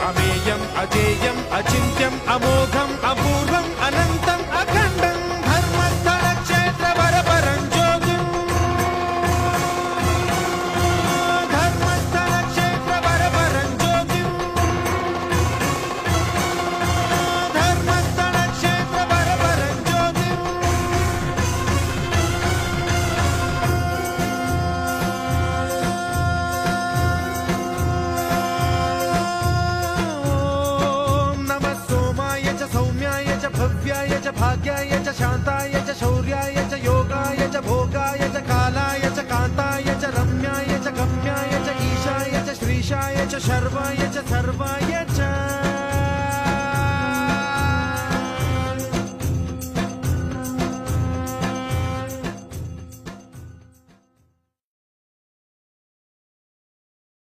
अमेयम् अजेयम् अचिन्त्यम् अमोघम् अपूर्वम् अनन्तम् अखण्डम् धर्मस्थलक्षेत्रवरपरं ज्योतिम् धर्मस्थलक्षेत्रवरपरं ज्योतिम् धर्मस्थलक्षेत्रवरपरं ज्योतिम् सौम्याय च भव्याय च भाग्याय च शान्ताय च शौर्याय च योगाय च भोगाय च कालाय च कान्ताय च रम्याय च गम्याय च ईशाय च श्रीशाय च शर्वाय